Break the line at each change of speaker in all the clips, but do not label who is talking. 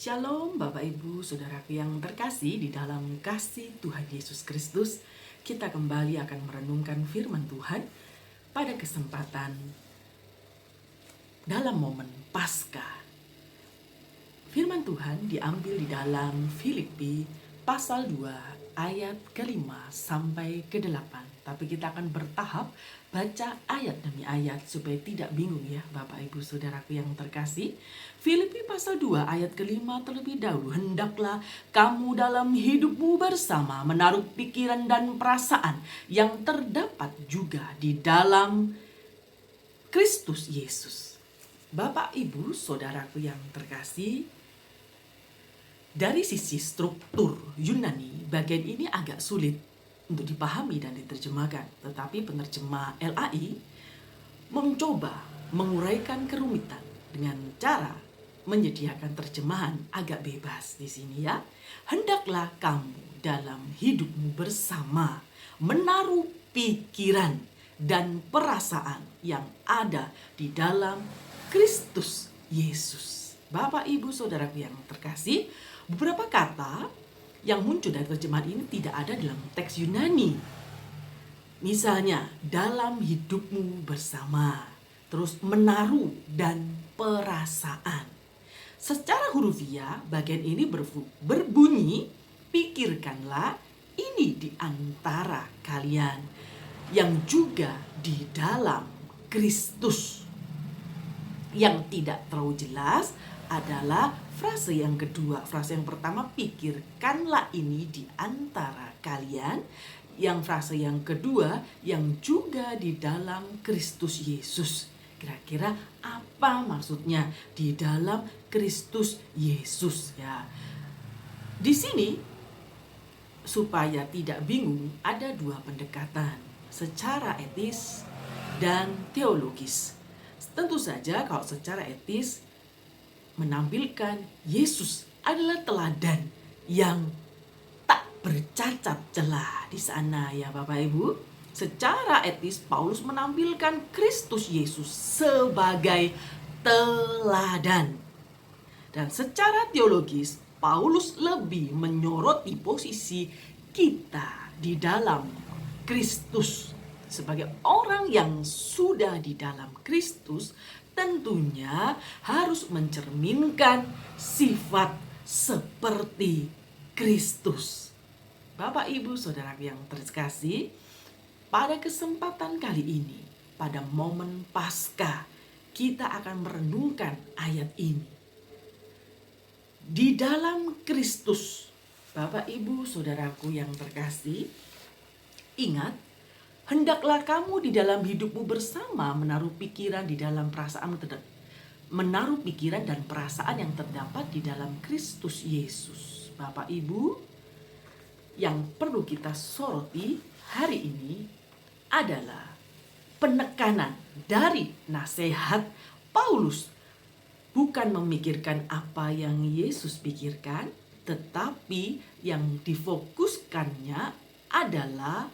Shalom Bapak Ibu Saudaraku yang terkasih di dalam kasih Tuhan Yesus Kristus. Kita kembali akan merenungkan firman Tuhan pada kesempatan dalam momen Paskah. Firman Tuhan diambil di dalam Filipi pasal 2 ayat ke-5 sampai ke-8. Tapi kita akan bertahap baca ayat demi ayat supaya tidak bingung ya Bapak Ibu Saudaraku yang terkasih. Filipi pasal 2 ayat ke-5 terlebih dahulu. Hendaklah kamu dalam hidupmu bersama menaruh pikiran dan perasaan yang terdapat juga di dalam Kristus Yesus. Bapak Ibu Saudaraku yang terkasih, dari sisi struktur Yunani, bagian ini agak sulit untuk dipahami dan diterjemahkan. Tetapi penerjemah LAI mencoba menguraikan kerumitan dengan cara menyediakan terjemahan agak bebas di sini ya. Hendaklah kamu dalam hidupmu bersama menaruh pikiran dan perasaan yang ada di dalam Kristus Yesus. Bapak Ibu Saudaraku yang terkasih, beberapa kata yang muncul dari terjemahan ini tidak ada dalam teks Yunani. Misalnya, dalam hidupmu bersama, terus menaruh dan perasaan. Secara hurufiah, bagian ini berbunyi, pikirkanlah ini di antara kalian yang juga di dalam Kristus. Yang tidak terlalu jelas adalah frase yang kedua. Frase yang pertama, pikirkanlah ini di antara kalian. Yang frase yang kedua, yang juga di dalam Kristus Yesus. Kira-kira apa maksudnya di dalam Kristus Yesus ya? Di sini supaya tidak bingung ada dua pendekatan, secara etis dan teologis. Tentu saja kalau secara etis menampilkan Yesus adalah teladan yang tak bercacat celah di sana ya Bapak Ibu. Secara etis Paulus menampilkan Kristus Yesus sebagai teladan. Dan secara teologis Paulus lebih menyoroti posisi kita di dalam Kristus. Sebagai orang yang sudah di dalam Kristus, tentunya harus mencerminkan sifat seperti Kristus. Bapak Ibu Saudaraku yang terkasih, pada kesempatan kali ini, pada momen Paskah, kita akan merenungkan ayat ini. Di dalam Kristus, Bapak Ibu Saudaraku yang terkasih, ingat, hendaklah kamu di dalam hidupmu bersama menaruh pikiran di dalam perasaan menaruh pikiran dan perasaan yang terdapat di dalam Kristus Yesus. Bapak Ibu, yang perlu kita soroti hari ini adalah penekanan dari nasihat Paulus. Bukan memikirkan apa yang Yesus pikirkan, tetapi yang difokuskannya adalah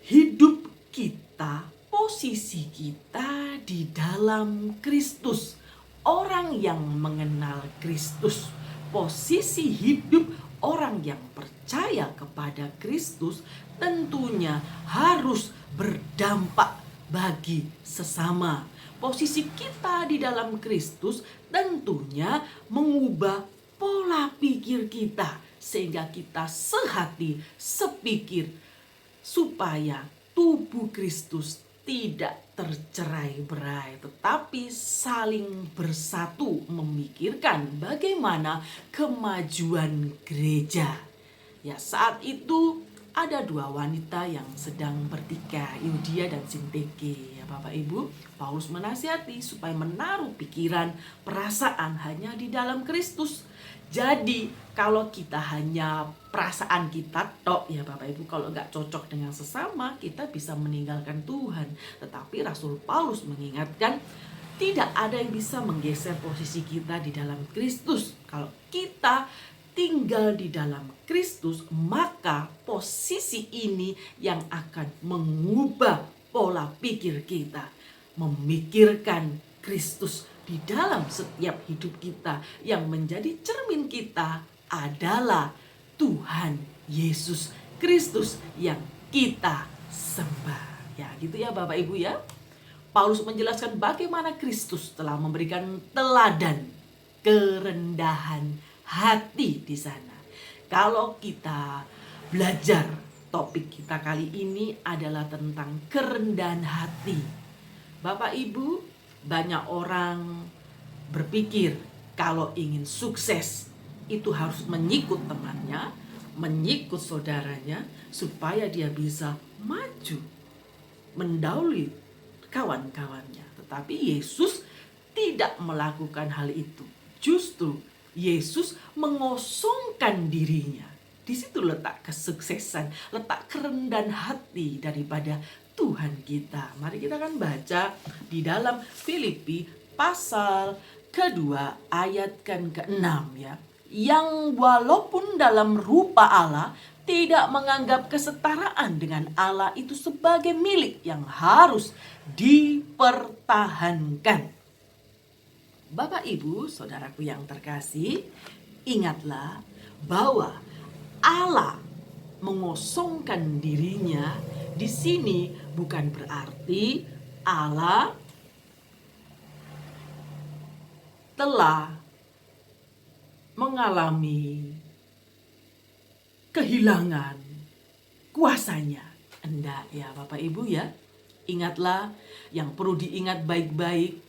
hidup kita, posisi kita di dalam Kristus. Orang yang mengenal Kristus, posisi hidup orang yang percaya kepada Kristus tentunya harus berdampak bagi sesama. Posisi kita di dalam Kristus tentunya mengubah pola pikir kita sehingga kita sehati, sepikir, supaya tubuh Kristus tidak tercerai-berai, tetapi saling bersatu memikirkan bagaimana kemajuan gereja. Ya, saat itu ada dua wanita yang sedang bertikai, Yudia dan Sintike. Ya Bapak Ibu, Paulus menasihati supaya menaruh pikiran, perasaan hanya di dalam Kristus. Jadi kalau kita hanya perasaan kita tok ya Bapak Ibu, kalau gak cocok dengan sesama, kita bisa meninggalkan Tuhan. Tetapi Rasul Paulus mengingatkan, tidak ada yang bisa menggeser posisi kita di dalam Kristus. Kalau kita tinggal di dalam Kristus, maka posisi ini yang akan mengubah pola pikir kita, memikirkan Kristus di dalam setiap hidup kita yang menjadi cermin Tuhan kita adalah Tuhan Yesus Kristus yang kita sembah. Ya, gitu ya Bapak Ibu ya. Paulus menjelaskan bagaimana Kristus telah memberikan teladan kerendahan hati di sana. Kalau kita belajar, topik kita kali ini adalah tentang kerendahan hati. Bapak Ibu, banyak orang berpikir kalau ingin sukses itu harus menyikut temannya, menyikut saudaranya supaya dia bisa maju, mendahului kawan-kawannya. Tetapi Yesus tidak melakukan hal itu. Justru Yesus mengosongkan dirinya. Di situ letak kesuksesan, letak kerendahan hati daripada Tuhan kita. Mari kita akan baca di dalam Filipi pasal kedua ayat ke-6 ya. Yang walaupun dalam rupa Allah tidak menganggap kesetaraan dengan Allah itu sebagai milik yang harus dipertahankan. Bapak Ibu, saudaraku yang terkasih, ingatlah bahwa Allah mengosongkan dirinya di sini bukan berarti Allah telah mengalami kehilangan kuasanya. Enggak ya Bapak Ibu ya. Ingatlah, yang perlu diingat baik-baik,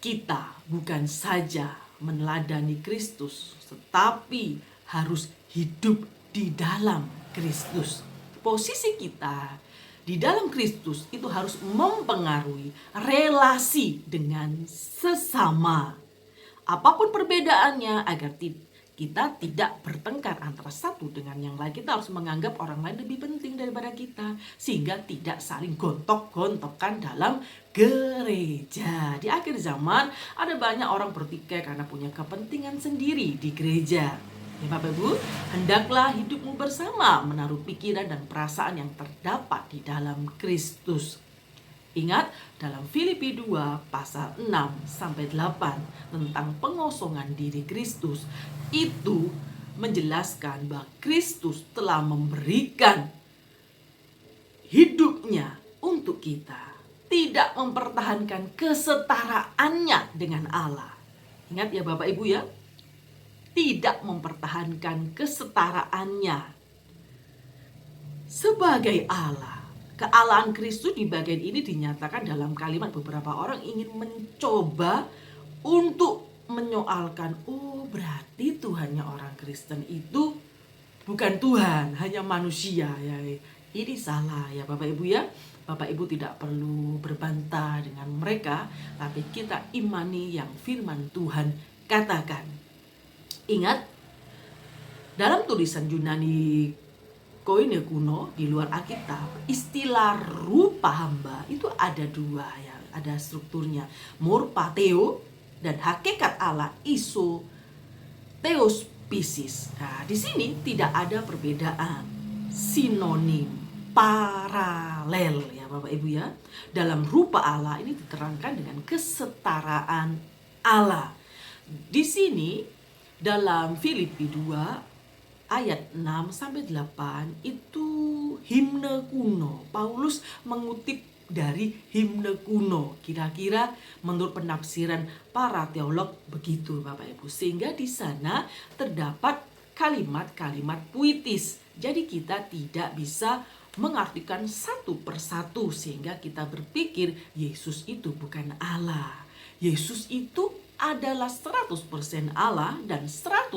kita bukan saja meneladani Kristus, tetapi harus hidup di dalam Kristus. Posisi kita di dalam Kristus itu harus mempengaruhi relasi dengan sesama. Apapun perbedaannya, agar kita tidak bertengkar antara satu dengan yang lain. Kita harus menganggap orang lain lebih penting daripada kita, sehingga tidak saling gontok-gontokan dalam gereja. Di akhir zaman ada banyak orang bertikai karena punya kepentingan sendiri di gereja. Ya Bapak Ibu, hendaklah hidupmu bersama menaruh pikiran dan perasaan yang terdapat di dalam Kristus. Ingat dalam Filipi 2 pasal 6 sampai 8 tentang pengosongan diri Kristus, itu menjelaskan bahwa Kristus telah memberikan hidupnya untuk kita, tidak mempertahankan kesetaraannya dengan Allah. Ingat ya Bapak Ibu ya, tidak mempertahankan kesetaraannya sebagai Allah. Kealahan Kristus di bagian ini dinyatakan dalam kalimat beberapa orang ingin mencoba untuk menyoalkan, oh berarti Tuhannya orang Kristen itu bukan Tuhan, hanya manusia ya. Ini salah ya Bapak Ibu ya. Bapak Ibu tidak perlu berbantah dengan mereka, tapi kita imani yang firman Tuhan katakan. Ingat, dalam tulisan Yunani Koine kuno di luar Alkitab, istilah rupa hamba itu ada dua ya, ada strukturnya, morpateo dan hakikat Allah iso theos pisis. Nah, di sini tidak ada perbedaan, sinonim, paralel ya Bapak Ibu ya. Dalam rupa Allah ini diterangkan dengan kesetaraan Allah. Di sini dalam Filipi 2 ayat 6 sampai 8 itu himne kuno. Paulus mengutip dari himne kuno. Kira-kira menurut penafsiran para teolog begitu Bapak Ibu. Sehingga di sana terdapat kalimat-kalimat puitis. Jadi kita tidak bisa mengartikan satu persatu sehingga kita berpikir Yesus itu bukan Allah. Yesus itu adalah 100% Allah dan 100%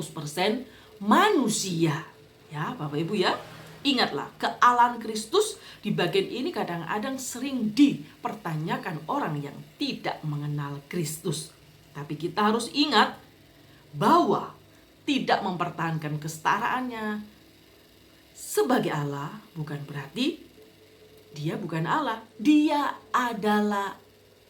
manusia. Ya Bapak Ibu ya, ingatlah kealahan Kristus di bagian ini kadang-kadang sering dipertanyakan orang yang tidak mengenal Kristus. Tapi kita harus ingat bahwa tidak mempertahankan kesetaraannya sebagai Allah bukan berarti dia bukan Allah. Dia adalah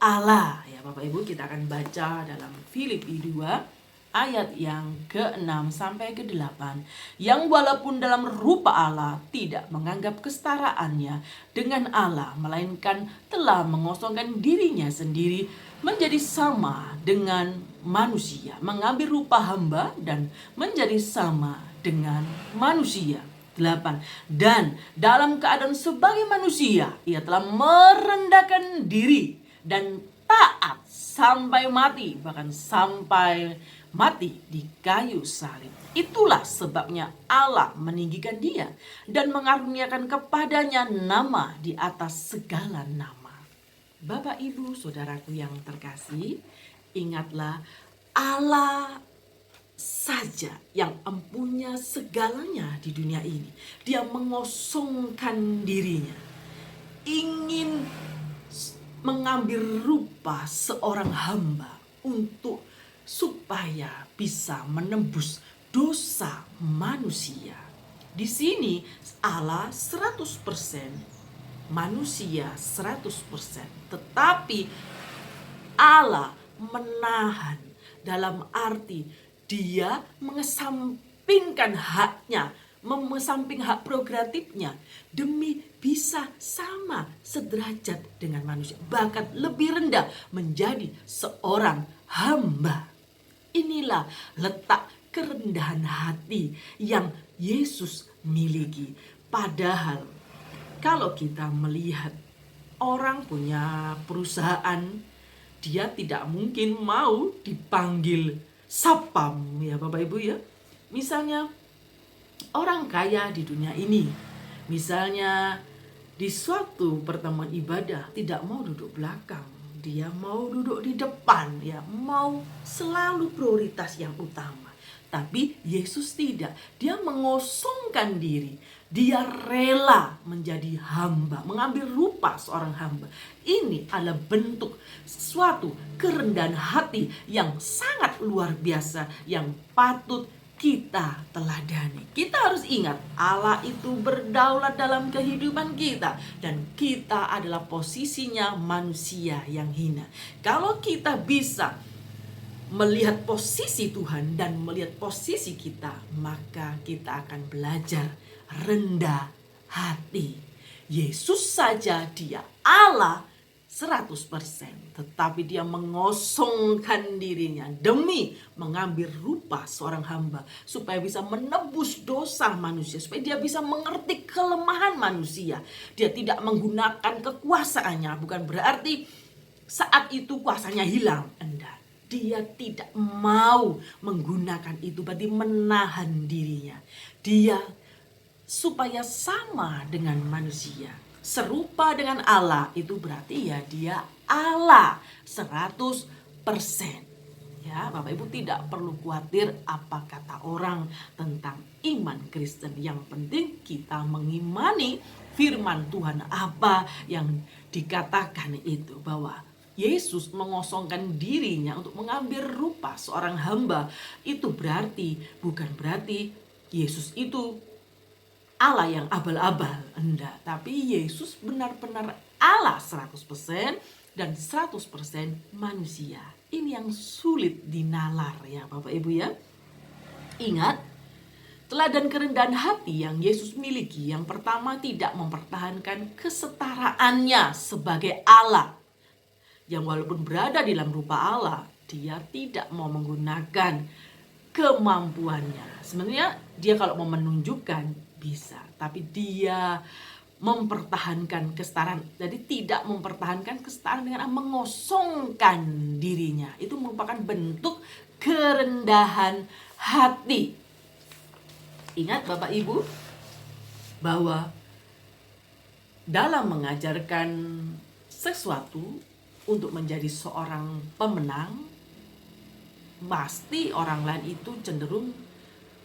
Allah. Ya Bapak Ibu, kita akan baca dalam Filipi 2 ayat yang ke-6 sampai ke-8. Yang walaupun dalam rupa Allah tidak menganggap kesetaraannya dengan Allah, melainkan telah mengosongkan dirinya sendiri menjadi sama dengan manusia, mengambil rupa hamba dan menjadi sama dengan manusia. 8. Dan dalam keadaan sebagai manusia, ia telah merendahkan diri dan taat sampai mati, bahkan sampai mati di kayu salib. Itulah sebabnya Allah meninggikan dia dan mengaruniakan kepadanya nama di atas segala nama. Bapak, Ibu, saudaraku yang terkasih, ingatlah Allah saja yang empunya segalanya di dunia ini. Dia mengosongkan dirinya, ingin mengambil rupa seorang hamba untuk supaya bisa menembus dosa manusia. Di sini Allah 100%, manusia 100%, tetapi Allah menahan dalam arti dia mengesampingkan haknya, mengesamping hak prerogatifnya demi bisa sama sederajat dengan manusia, bahkan lebih rendah menjadi seorang hamba. Inilah letak kerendahan hati yang Yesus miliki. Padahal kalau kita melihat orang punya perusahaan, dia tidak mungkin mau dipanggil sapam, ya Bapak Ibu ya. Misalnya orang kaya di dunia ini, misalnya di suatu pertemuan ibadah tidak mau duduk belakang, dia mau duduk di depan, ya, mau selalu prioritas yang utama. Tapi Yesus tidak, dia mengosongkan diri, dia rela menjadi hamba, mengambil rupa seorang hamba. Ini adalah bentuk suatu kerendahan hati yang sangat luar biasa, yang patut kita teladani. Kita harus ingat, Allah itu berdaulat dalam kehidupan kita, dan kita adalah posisinya manusia yang hina. Kalau kita bisa melihat posisi Tuhan dan melihat posisi kita, maka kita akan belajar rendah hati. Yesus saja dia Allah 100%, tetapi dia mengosongkan dirinya demi mengambil rupa seorang hamba supaya bisa menebus dosa manusia, supaya dia bisa mengerti kelemahan manusia. Dia tidak menggunakan kekuasaannya, bukan berarti saat itu kuasanya hilang, enggak. Dia tidak mau menggunakan itu, berarti menahan dirinya. Dia supaya sama dengan manusia, serupa dengan Allah, itu berarti ya dia Allah 100%. Ya, Bapak Ibu tidak perlu khawatir apa kata orang tentang iman Kristen. Yang penting kita mengimani firman Tuhan apa yang dikatakan itu, bahwa Yesus mengosongkan dirinya untuk mengambil rupa seorang hamba. Itu bukan berarti Yesus itu Allah yang abal-abal, enggak. Tapi Yesus benar-benar Allah 100% dan 100% manusia. Ini yang sulit dinalar, ya Bapak Ibu ya. Ingat, teladan kerendahan hati yang Yesus miliki, yang pertama, tidak mempertahankan kesetaraannya sebagai Allah, yang walaupun berada di dalam rupa Allah, dia tidak mau menggunakan kemampuannya. Sebenarnya dia kalau mau menunjukkan bisa, tapi dia mempertahankan kesetaraan. Jadi tidak mempertahankan kesetaraan dengan mengosongkan dirinya. Itu merupakan bentuk kerendahan hati. Ingat Bapak Ibu, bahwa dalam mengajarkan sesuatu untuk menjadi seorang pemenang, pasti orang lain itu cenderung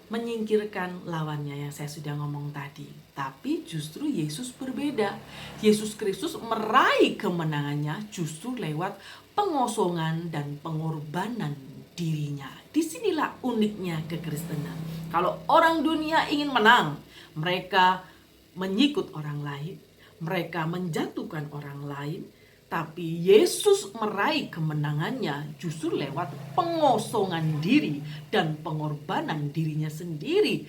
menyingkirkan lawannya, yang saya sudah ngomong tadi. Tapi justru Yesus berbeda. Yesus Kristus meraih kemenangannya justru lewat pengosongan dan pengorbanan dirinya. Disinilah uniknya kekristenan. Kalau orang dunia ingin menang, mereka menyikut orang lain, mereka menjatuhkan orang lain. Tapi Yesus meraih kemenangannya justru lewat pengosongan diri dan pengorbanan dirinya sendiri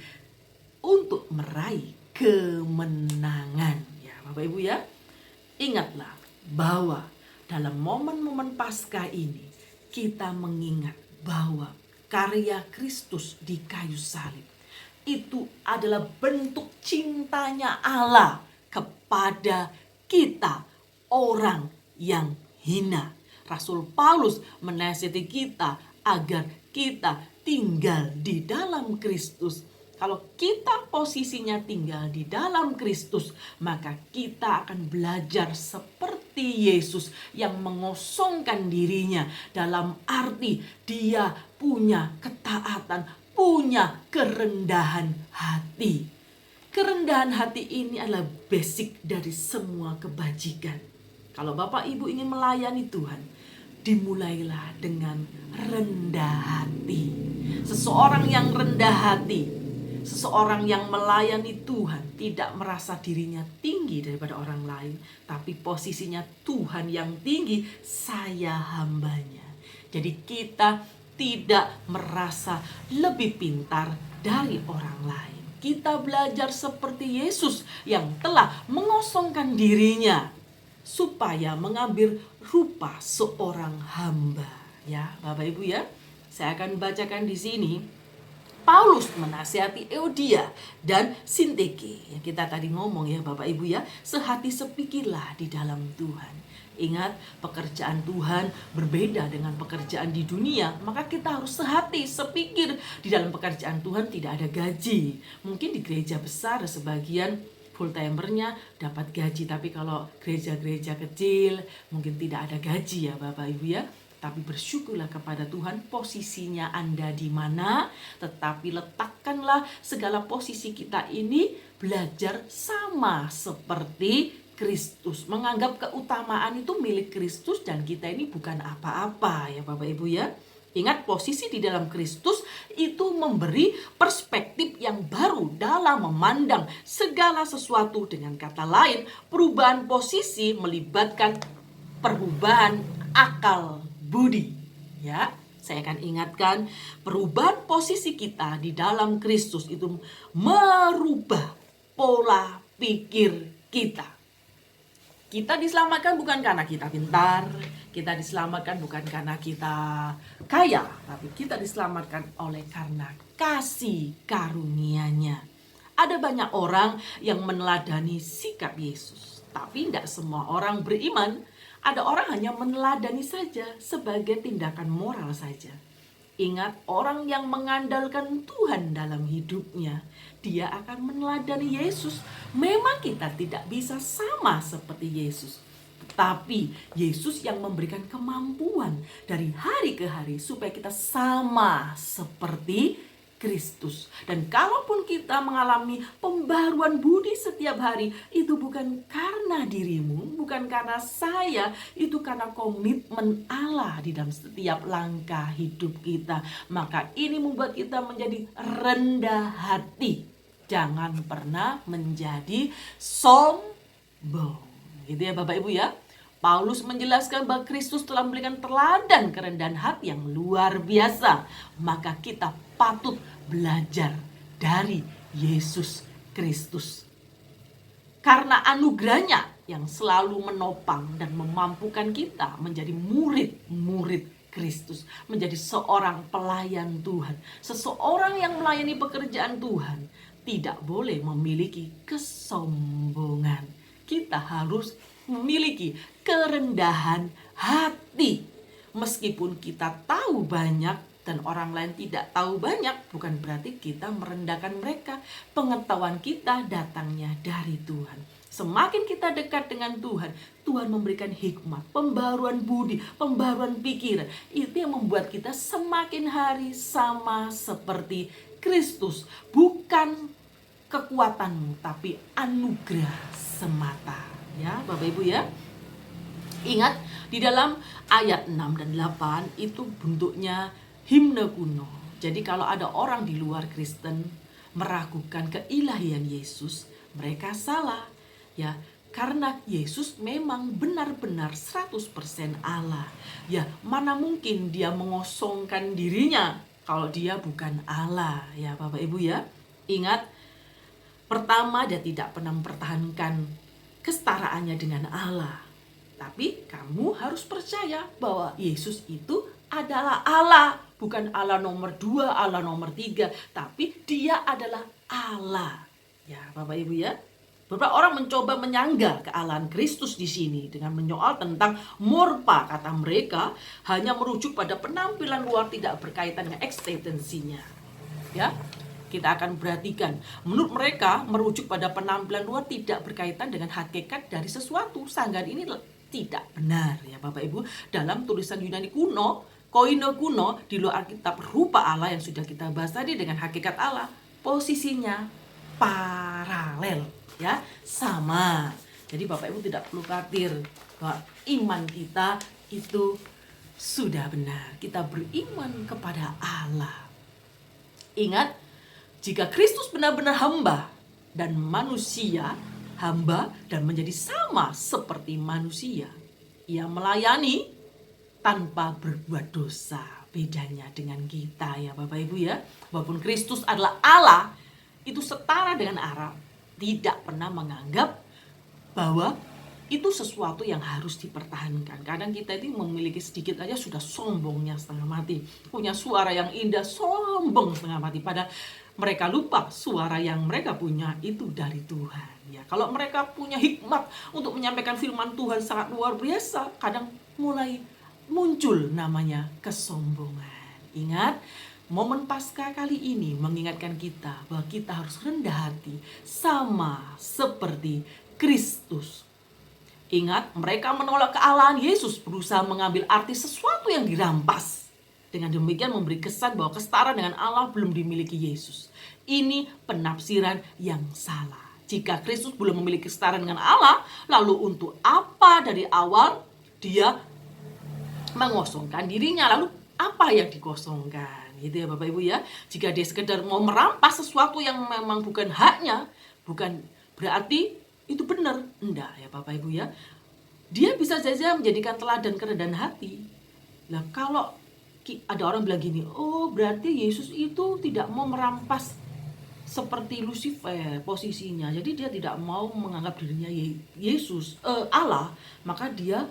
untuk meraih kemenangan. Ya Bapak Ibu ya, ingatlah bahwa dalam momen-momen Paskah ini kita mengingat bahwa karya Kristus di kayu salib itu adalah bentuk cintanya Allah kepada kita, orang yang hina. Rasul Paulus menasihati kita agar kita tinggal di dalam Kristus. Kalau kita posisinya tinggal di dalam Kristus, maka kita akan belajar seperti Yesus yang mengosongkan dirinya. Dalam arti dia punya ketaatan, punya kerendahan hati. Kerendahan hati ini adalah basic dari semua kebajikan. Kalau Bapak Ibu ingin melayani Tuhan, dimulailah dengan rendah hati. Seseorang yang rendah hati, seseorang yang melayani Tuhan tidak merasa dirinya tinggi daripada orang lain, tapi posisinya Tuhan yang tinggi, saya hambanya. Jadi kita tidak merasa lebih pintar dari orang lain. Kita belajar seperti Yesus yang telah mengosongkan dirinya supaya mengambil rupa seorang hamba. Ya, Bapak Ibu ya. Saya akan bacakan di sini. Paulus menasihati Euodia dan Sintike. Yang kita tadi ngomong ya Bapak Ibu ya. Sehati sepikirlah di dalam Tuhan. Ingat, pekerjaan Tuhan berbeda dengan pekerjaan di dunia. Maka kita harus sehati, sepikir. Di dalam pekerjaan Tuhan tidak ada gaji. Mungkin di gereja besar sebagian full timernya dapat gaji. Tapi kalau gereja-gereja kecil mungkin tidak ada gaji ya Bapak Ibu ya. Tapi bersyukurlah kepada Tuhan posisinya Anda di mana. Tetapi letakkanlah segala posisi kita ini belajar sama seperti Kristus. Menganggap keutamaan itu milik Kristus dan kita ini bukan apa-apa ya Bapak Ibu ya. Ingat, posisi di dalam Kristus itu memberi perspektif yang baru dalam memandang segala sesuatu. Dengan kata lain, perubahan posisi melibatkan perubahan akal budi. Ya, saya akan ingatkan, perubahan posisi kita di dalam Kristus itu merubah pola pikir kita. Kita diselamatkan bukan karena kita pintar, kita diselamatkan bukan karena kita kaya, tapi kita diselamatkan oleh karena kasih karunia-Nya. Ada banyak orang yang meneladani sikap Yesus, tapi tidak semua orang beriman. Ada orang hanya meneladani saja sebagai tindakan moral saja. Ingat, orang yang mengandalkan Tuhan dalam hidupnya, dia akan meneladani Yesus. Memang kita tidak bisa sama seperti Yesus, tapi Yesus yang memberikan kemampuan dari hari ke hari supaya kita sama seperti Kristus. Dan kalaupun kita mengalami pembaruan budi setiap hari, itu bukan karena dirimu, bukan karena saya, itu karena komitmen Allah di dalam setiap langkah hidup kita. Maka ini membuat kita menjadi rendah hati. Jangan pernah menjadi sombong. Gitu ya Bapak Ibu ya. Paulus menjelaskan bahwa Kristus telah memberikan teladan kerendahan hati yang luar biasa. Maka kita patut belajar dari Yesus Kristus. Karena anugerahnya yang selalu menopang dan memampukan kita menjadi murid-murid Kristus. Menjadi seorang pelayan Tuhan. Seseorang yang melayani pekerjaan Tuhan tidak boleh memiliki kesombongan. Kita harus memiliki kerendahan hati. Meskipun kita tahu banyak dan orang lain tidak tahu banyak, bukan berarti kita merendahkan mereka. Pengetahuan kita datangnya dari Tuhan. Semakin kita dekat dengan Tuhan, Tuhan memberikan hikmat, pembaruan budi, pembaruan pikiran. Itu yang membuat kita semakin hari sama seperti Kristus. Bukan kekuatanmu, tapi anugerah semata. Ya, Bapak Ibu ya. Ingat, di dalam ayat 6 dan 8 itu bentuknya himne kuno. Jadi kalau ada orang di luar Kristen meragukan keilahian Yesus, mereka salah. Ya, karena Yesus memang benar-benar 100% Allah. Ya, mana mungkin dia mengosongkan dirinya kalau dia bukan Allah, ya Bapak Ibu ya. Ingat, pertama, dia tidak pernah mempertahankan kesetaraannya dengan Allah. Tapi kamu harus percaya bahwa Yesus itu adalah Allah. bukan Allah nomor 2, Allah nomor 3, tapi dia adalah Allah. Ya, Bapak Ibu ya. Beberapa orang mencoba menyangga kealahan Kristus di sini dengan menyoal tentang morpa. Kata mereka hanya merujuk pada penampilan luar, tidak berkaitan dengan eksistensinya. Ya, kita akan perhatikan. Menurut mereka merujuk pada penampilan luar tidak berkaitan dengan hakikat dari sesuatu. Sanggahan ini tidak benar ya Bapak Ibu. Dalam tulisan Yunani kuno, koine kuno di luar Alkitab, rupa Allah yang sudah kita bahas tadi dengan hakikat Allah, posisinya paralel, ya, sama. Jadi Bapak Ibu tidak perlu khawatir bahwa iman kita itu sudah benar. Kita beriman kepada Allah. Ingat, jika Kristus benar-benar hamba dan manusia, hamba dan menjadi sama seperti manusia, ia melayani tanpa berbuat dosa. Bedanya dengan kita ya Bapak Ibu ya. Walaupun Kristus adalah Allah, itu setara dengan Allah, tidak pernah menganggap bahwa itu sesuatu yang harus dipertahankan. Kadang kita itu memiliki sedikit aja sudah sombongnya setengah mati. Punya suara yang indah, sombong setengah mati. Padahal mereka lupa suara yang mereka punya itu dari Tuhan. Ya, kalau mereka punya hikmat untuk menyampaikan firman Tuhan sangat luar biasa, kadang mulai muncul namanya kesombongan. Ingat, momen Paskah kali ini mengingatkan kita bahwa kita harus rendah hati sama seperti Kristus. Ingat, mereka menolak kealahan Yesus, berusaha mengambil arti sesuatu yang dirampas. Dengan demikian memberi kesan bahwa kesetaraan dengan Allah belum dimiliki Yesus. Ini penafsiran yang salah. Jika Kristus belum memiliki kesetaraan dengan Allah, lalu untuk apa dari awal dia mengosongkan dirinya? Lalu apa yang dikosongkan? Gitu ya Bapak Ibu ya. Jika dia sekedar mau merampas sesuatu yang memang bukan haknya, bukan berarti itu benar. Enggak ya Bapak Ibu ya. Dia bisa saja menjadikan teladan kerendahan hati. Nah, kalau ada orang bilang gini, oh berarti Yesus itu tidak mau merampas seperti Lucifer posisinya. Jadi dia tidak mau menganggap dirinya Yesus, Allah, maka dia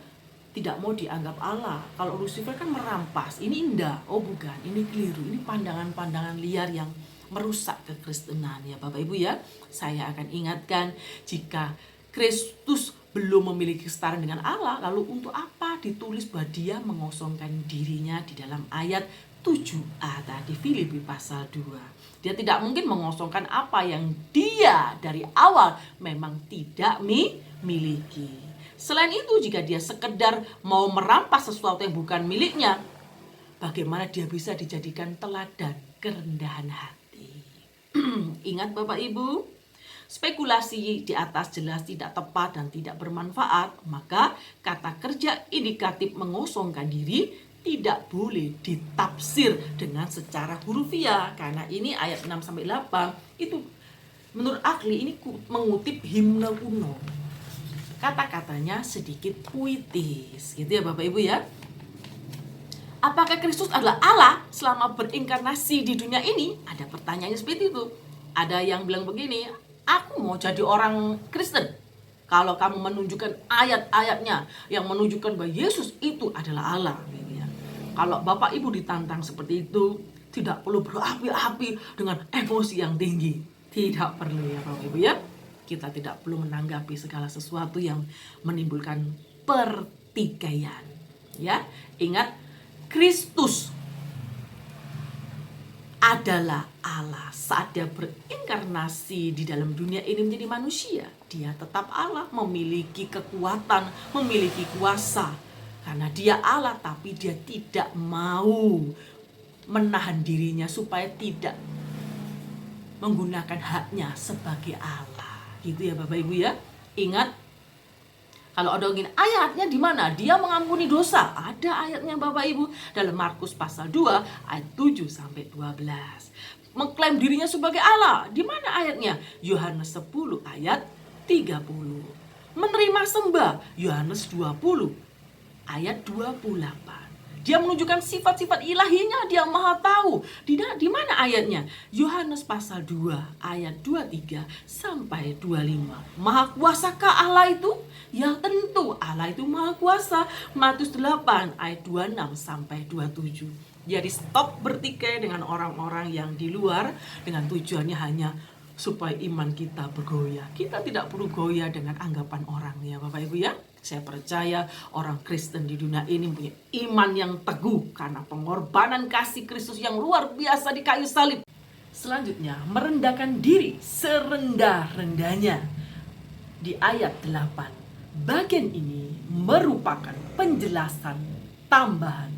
tidak mau dianggap Allah. Kalau Lucifer kan merampas, ini enggak. Oh bukan, ini keliru. Ini pandangan-pandangan liar yang merusak kekristenan ya Bapak Ibu ya. Saya akan ingatkan, jika Kristus belum memiliki kesetaraan dengan Allah, lalu untuk apa ditulis bahwa dia mengosongkan dirinya di dalam ayat 7a tadi, Filipi pasal 2. Dia tidak mungkin mengosongkan apa yang dia dari awal memang tidak miliki. Selain itu, jika dia sekedar mau merampas sesuatu yang bukan miliknya, bagaimana dia bisa dijadikan teladan kerendahan hati? Ingat Bapak Ibu, spekulasi di atas jelas tidak tepat dan tidak bermanfaat, maka kata kerja indikatif mengosongkan diri tidak boleh ditafsir dengan secara hurufiah. Karena ini ayat 6-8 itu menurut ahli ini mengutip himne kuno. Kata-katanya sedikit puitis, gitu ya Bapak Ibu ya. Apakah Kristus adalah Allah selama berinkarnasi di dunia ini? Ada pertanyaannya seperti itu. Ada yang bilang begini, aku mau jadi orang Kristen kalau kamu menunjukkan ayat-ayatnya yang menunjukkan bahwa Yesus itu adalah Allah, gitu ya. Kalau Bapak Ibu ditantang seperti itu, tidak perlu berapi-api dengan emosi yang tinggi. Tidak perlu ya Bapak Ibu ya. Kita tidak perlu menanggapi segala sesuatu yang menimbulkan pertikaian. Ya, ingat, Kristus adalah Allah. Saat dia berinkarnasi di dalam dunia ini menjadi manusia, dia tetap Allah, memiliki kekuatan, memiliki kuasa. Karena dia Allah, tapi dia tidak mau menahan dirinya supaya tidak menggunakan haknya sebagai Allah. Gitu ya Bapak Ibu ya. Ingat, kalau ada ingin ayatnya di mana dia mengampuni dosa, ada ayatnya Bapak Ibu dalam Markus pasal 2 ayat 7-12. Mengklaim dirinya sebagai Allah, di mana ayatnya? Yohanes 10 ayat 30. Menerima sembah, Yohanes 20 ayat 28. Dia menunjukkan sifat-sifat ilahinya, dia maha tahu. Di mana ayatnya? Yohanes pasal 2 ayat 23-25. Maha kuasakah Allah itu? Ya tentu Allah itu maha kuasa. Matius 8 ayat 26-27. Dia di stop bertikai dengan orang-orang yang di luar dengan tujuannya hanya supaya iman kita bergoyah. Kita tidak perlu goyah dengan anggapan orang ya Bapak Ibu ya. Saya percaya orang Kristen di dunia ini punya iman yang teguh karena pengorbanan kasih Kristus yang luar biasa di kayu salib. Selanjutnya, merendahkan diri serendah-rendahnya. Di ayat 8, bagian ini merupakan penjelasan tambahan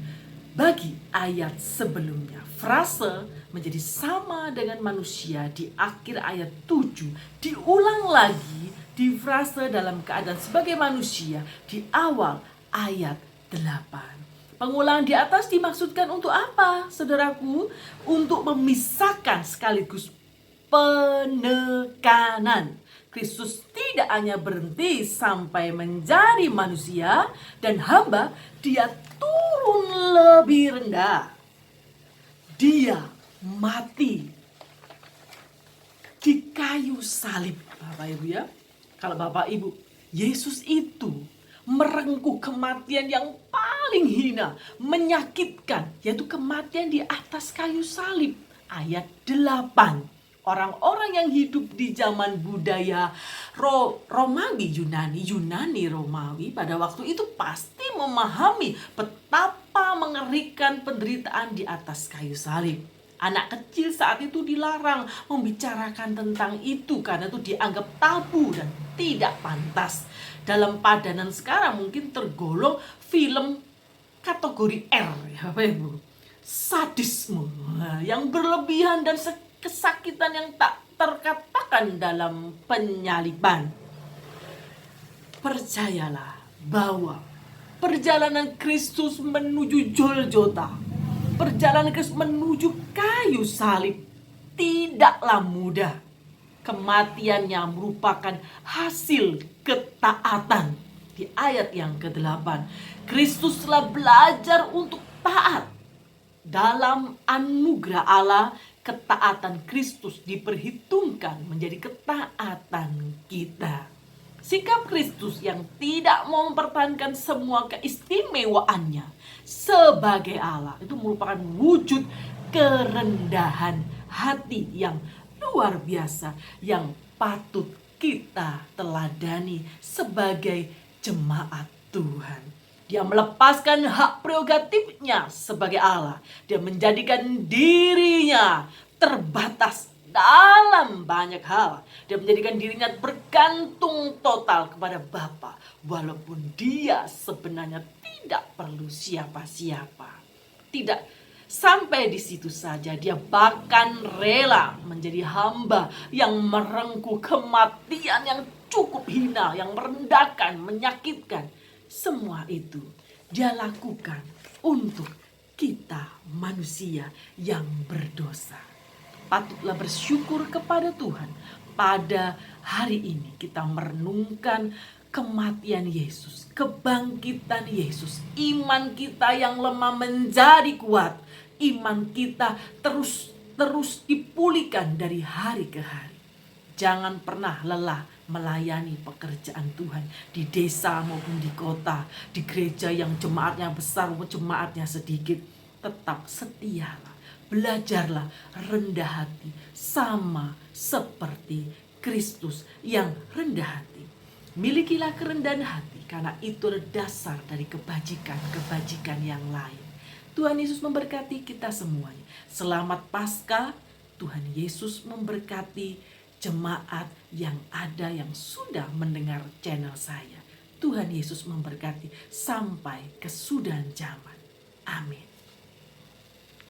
bagi ayat sebelumnya. Frase menjadi sama dengan manusia di akhir ayat 7 diulang lagi di frase dalam keadaan sebagai manusia di awal ayat 8. Pengulangan di atas dimaksudkan untuk apa, saudaraku? Untuk memisahkan sekaligus penekanan. Kristus tidak hanya berhenti sampai menjadi manusia dan hamba, dia turun lebih rendah. Dia mati di kayu salib, Bapak Ibu ya. Kalau Bapak Ibu, Yesus itu merengkuh kematian yang paling hina, menyakitkan, yaitu kematian di atas kayu salib. Ayat 8. Orang-orang yang hidup di zaman budaya Romawi, Yunani Romawi pada waktu itu pasti memahami betapa mengerikan penderitaan di atas kayu salib. Anak kecil saat itu dilarang membicarakan tentang itu karena itu dianggap tabu dan tidak pantas. Dalam padanan sekarang mungkin tergolong film kategori R ya Bapak Ibu. Sadisme yang berlebihan dan kesakitan yang tak terkatakan dalam penyaliban. Percayalah bahwa perjalanan Kristus menuju Golgota, perjalanan Kristus menuju kayu salib tidaklah mudah. Kematiannya merupakan hasil ketaatan. Di ayat yang ke-8, Kristus telah belajar untuk taat. Dalam anugerah Allah, ketaatan Kristus diperhitungkan menjadi ketaatan kita. Sikap Kristus yang tidak mau mempertahankan semua keistimewaannya sebagai Allah itu merupakan wujud kerendahan hati yang luar biasa yang patut kita teladani sebagai jemaat Tuhan. Dia melepaskan hak prerogatifnya sebagai Allah. Dia menjadikan dirinya terbatas dalam banyak hal. Dia menjadikan dirinya bergantung total kepada Bapa, walaupun dia sebenarnya tidak perlu siapa-siapa. Tidak sampai di situ saja, dia bahkan rela menjadi hamba yang merengkuh kematian yang cukup hina, yang merendahkan, menyakitkan. Semua itu dia lakukan untuk kita manusia yang berdosa. Patutlah bersyukur kepada Tuhan. Pada hari ini kita merenungkan kematian Yesus, kebangkitan Yesus. Iman kita yang lemah menjadi kuat. Iman kita terus dipulihkan dari hari ke hari. Jangan pernah lelah melayani pekerjaan Tuhan di desa maupun di kota, di gereja yang jemaatnya besar maupun jemaatnya sedikit. Tetap setialah, belajarlah rendah hati sama seperti Kristus yang rendah hati. Milikilah kerendahan hati karena itu dasar dari kebajikan yang lain. Tuhan Yesus memberkati kita semuanya. Selamat Paskah. Tuhan Yesus memberkati jemaat yang ada yang sudah mendengar channel saya. Tuhan Yesus memberkati sampai kesudahan zaman. Amin.